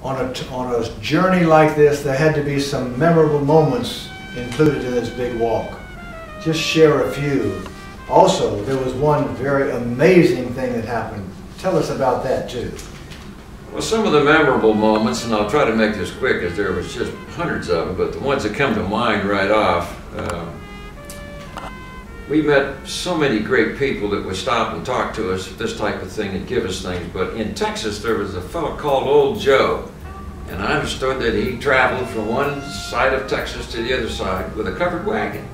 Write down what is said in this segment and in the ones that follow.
on a journey like this, there had to be some memorable moments included in this big walk. Just share a few. Also, there was one very amazing thing that happened. Tell us about that too. Well, some of the memorable moments, and I'll try to make this quick as there was just hundreds of them, but the ones that come to mind right off, we met so many great people that would stop and talk to us, this type of thing, and give us things. But in Texas, there was a fellow called Old Joe, and I understood that he traveled from one side of Texas to the other side with a covered wagon.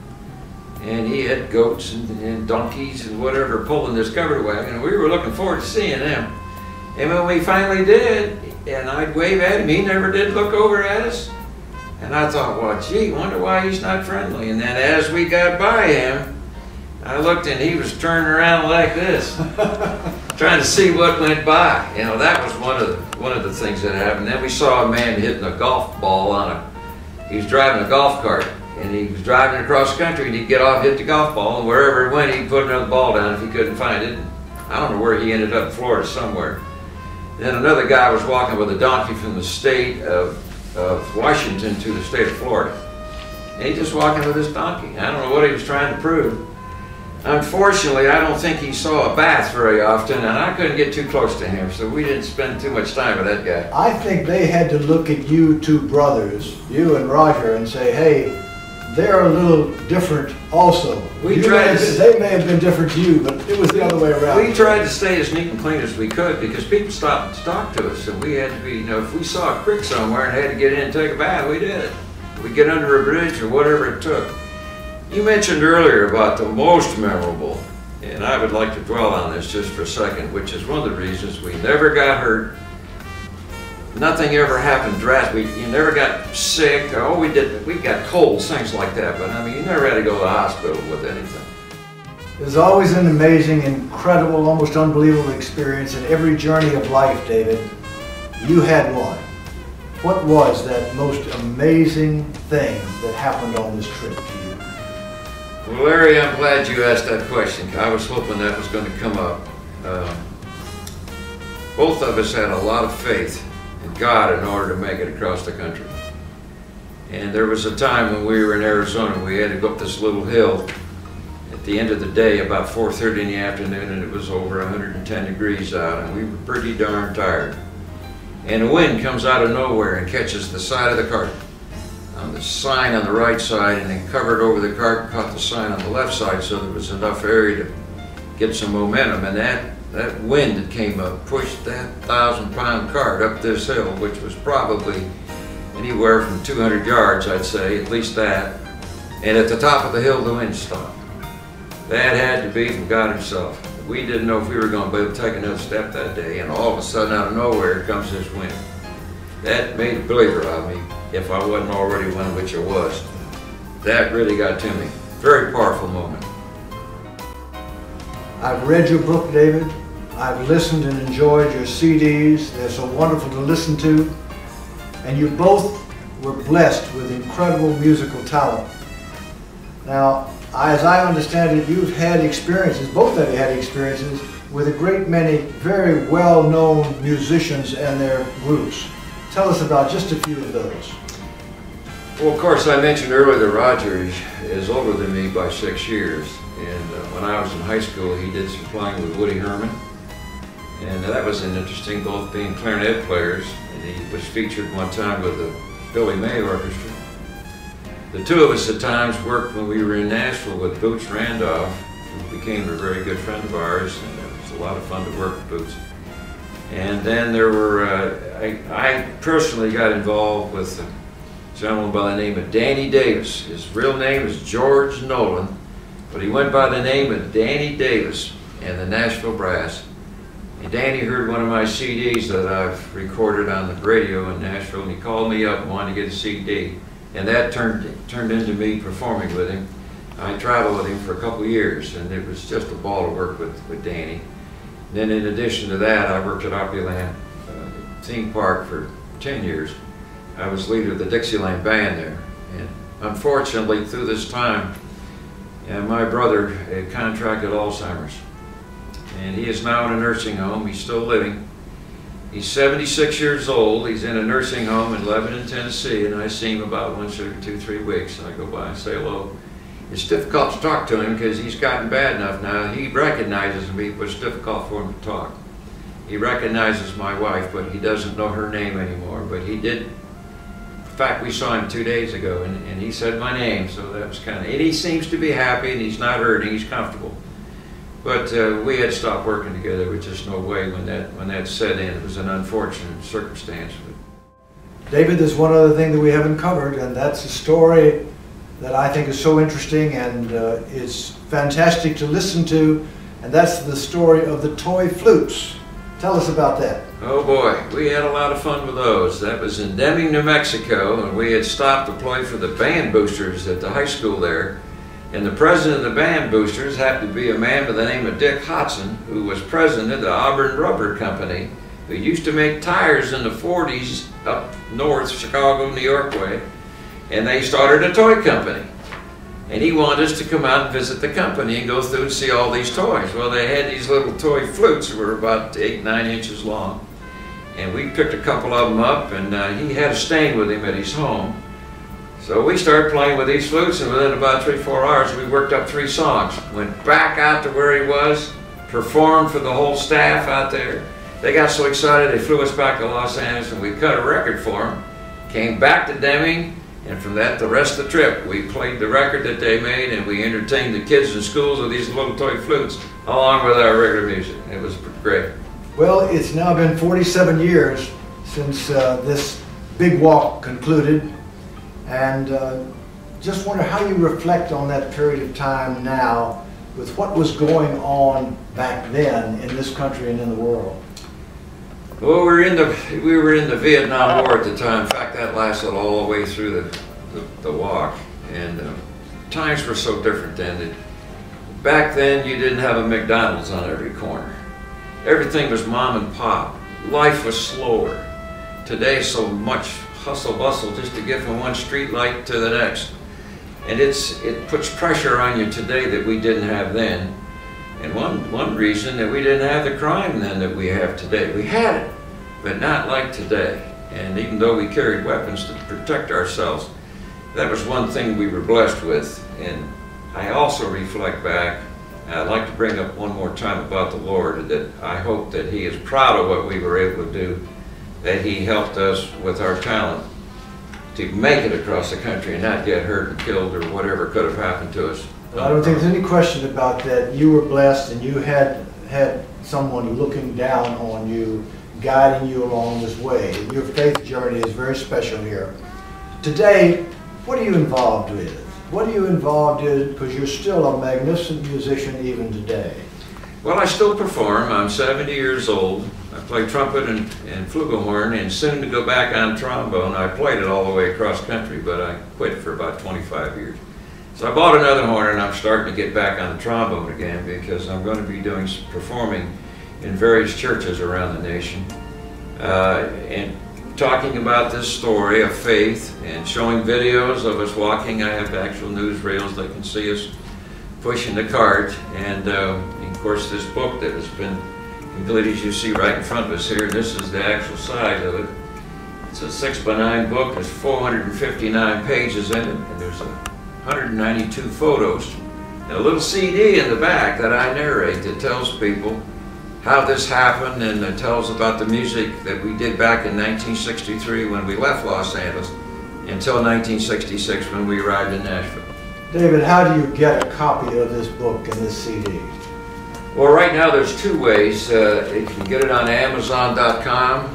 And he had goats and donkeys and whatever pulling this covered wagon, and we were looking forward to seeing him. And when we finally did, and I'd wave at him, he never did look over at us. And I thought, well, gee, wonder why he's not friendly. And then as we got by him, I looked and he was turning around like this, trying to see what went by. You know, that was one of the things that happened. Then we saw a man hitting a golf ball he was driving a golf cart, and he was driving across the country, and he'd get off, hit the golf ball, and wherever it went, he'd put another ball down if he couldn't find it. I don't know where he ended up, in Florida somewhere. Then another guy was walking with a donkey from the state of Washington to the state of Florida. And he just walking with his donkey. I don't know what he was trying to prove. Unfortunately, I don't think he saw a bath very often, and I couldn't get too close to him, so we didn't spend too much time with that guy. I think they had to look at you two brothers, you and Roger, and say, hey, they're a little different also. They may have been different to you, but it was the other way around. We tried to stay as neat and clean as we could because people stopped to talk to us, and we had to be, you know, if we saw a creek somewhere and had to get in and take a bath, we did it. We'd get under a bridge or whatever it took. You mentioned earlier about the most memorable, and I would like to dwell on this just for a second, which is one of the reasons we never got hurt. Nothing ever happened drastic. You never got sick. Oh, we got colds, things like that, but I mean, you never had to go to the hospital with anything. There's always an amazing, incredible, almost unbelievable experience in every journey of life, David. You had one. What was that most amazing thing that happened on this trip to you? Well, Larry, I'm glad you asked that question. I was hoping that was going to come up. Both of us had a lot of faith in God in order to make it across the country. And there was a time when we were in Arizona, we had to go up this little hill at the end of the day, about 4:30 in the afternoon, and it was over 110 degrees out, and we were pretty darn tired. And a wind comes out of nowhere and catches the side of the cart. On the sign on the right side, and then covered over the cart and caught the sign on the left side, so there was enough area to get some momentum. And that wind that came up pushed that 1,000-pound cart up this hill, which was probably anywhere from 200 yards, I'd say, at least that. And at the top of the hill, the wind stopped. That had to be from God himself. We didn't know if we were going to be able to take another step that day, and all of a sudden, out of nowhere, comes this wind. That made a believer of me, if I wasn't already one, which I was. That really got to me. Very powerful moment. I've read your book, David. I've listened and enjoyed your CDs. They're so wonderful to listen to. And you both were blessed with incredible musical talent. Now, as I understand it, you've had experiences, both of you had experiences, with a great many very well-known musicians and their groups. Tell us about just a few of those. Well, of course, I mentioned earlier that Roger is older than me by 6 years. And when I was in high school, he did some playing with Woody Herman. And that was an interesting, both being clarinet players. And he was featured one time with the Billy May Orchestra. The two of us at times worked when we were in Nashville with Boots Randolph, who became a very good friend of ours, and it was a lot of fun to work with Boots. And then there were, I personally got involved with a gentleman by the name of Danny Davis. His real name is George Nolan, but he went by the name of Danny Davis and the Nashville Brass. And Danny heard one of my CDs that I've recorded on the radio in Nashville, and he called me up and wanted to get a CD. And that turned into me performing with him. I traveled with him for a couple of years, and it was just a ball to work with Danny. Then in addition to that, I worked at Opryland theme park for 10 years. I was leader of the Dixieland band there. And unfortunately, through this time, my brother had contracted Alzheimer's. And he is now in a nursing home. He's still living. He's 76 years old. He's in a nursing home in Lebanon, Tennessee, and I see him about once every 2-3 weeks, and I go by and say hello. It's difficult to talk to him because he's gotten bad enough now. He recognizes me, but it's difficult for him to talk. He recognizes my wife, but he doesn't know her name anymore, but he did. In fact, we saw him 2 days ago, and he said my name, so that was kind of, and he seems to be happy, and he's not hurting, he's comfortable. But we had stopped working together. There was just no way when that set in. It was an unfortunate circumstance. David, there's one other thing that we haven't covered, and that's a story that I think is so interesting and it's fantastic to listen to, and that's the story of the toy flutes. Tell us about that. Oh boy, we had a lot of fun with those. That was in Deming, New Mexico, and we had stopped to play for the band boosters at the high school there. And the president of the band boosters happened to be a man by the name of Dick Hodson, who was president of the Auburn Rubber Company, who used to make tires in the 40s up north, Chicago, New York way. And they started a toy company. And he wanted us to come out and visit the company and go through and see all these toys. Well, they had these little toy flutes that were about 8-9 inches long. And we picked a couple of them up, and he had a staying with him at his home. So we started playing with these flutes, and within about 3-4 hours, we worked up 3 songs. Went back out to where he was, performed for the whole staff out there. They got so excited, they flew us back to Los Angeles, and we cut a record for them. Came back to Deming, and from that, the rest of the trip, we played the record that they made, and we entertained the kids in schools with these little toy flutes, along with our regular music. It was great. Well, it's now been 47 years since this big walk concluded. And just wonder how you reflect on that period of time now with what was going on back then in this country and in the world. Well, we were in the Vietnam War at the time. In fact, that lasted all the way through the walk. And times were so different then. Back then, you didn't have a McDonald's on every corner. Everything was mom and pop. Life was slower. Today, so much hustle bustle just to get from one street light to the next. And it puts pressure on you today that we didn't have then. And one reason that we didn't have the crime then that we have today. We had it, but not like today. And even though we carried weapons to protect ourselves, that was one thing we were blessed with. And I also reflect back, and I'd like to bring up one more time about the Lord, that I hope that He is proud of what we were able to do, that He helped us with our talent to make it across the country and not get hurt and killed or whatever could have happened to us. Well, I don't think there's any question about that. You were blessed, and you had someone looking down on you, guiding you along this way. Your faith journey is very special here. Today, what are you involved with? What are you involved in? Because you're still a magnificent musician even today. Well, I still perform. I'm 70 years old. I play trumpet and flugelhorn, and soon to go back on trombone. I played it all the way across country, but I quit for about 25 years. So I bought another horn, and I'm starting to get back on the trombone again because I'm going to be performing in various churches around the nation and talking about this story of faith and showing videos of us walking. I have actual newsreels that can see us pushing the cart, and of course this book that has been completed, as you see right in front of us here. This is the actual size of it. It's a 6x9 book. There's 459 pages in it, and there's 192 photos and a little CD in the back that I narrate that tells people how this happened, and it tells about the music that we did back in 1963 when we left Los Angeles until 1966 when we arrived in Nashville. David, how do you get a copy of this book and this CD? Well, right now there's 2 ways. You can get it on Amazon.com,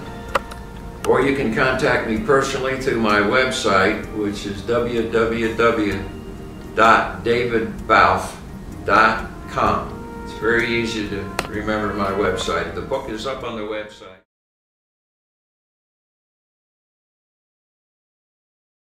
or you can contact me personally through my website, which is www.davidbalph.com. It's very easy to remember my website. The book is up on the website.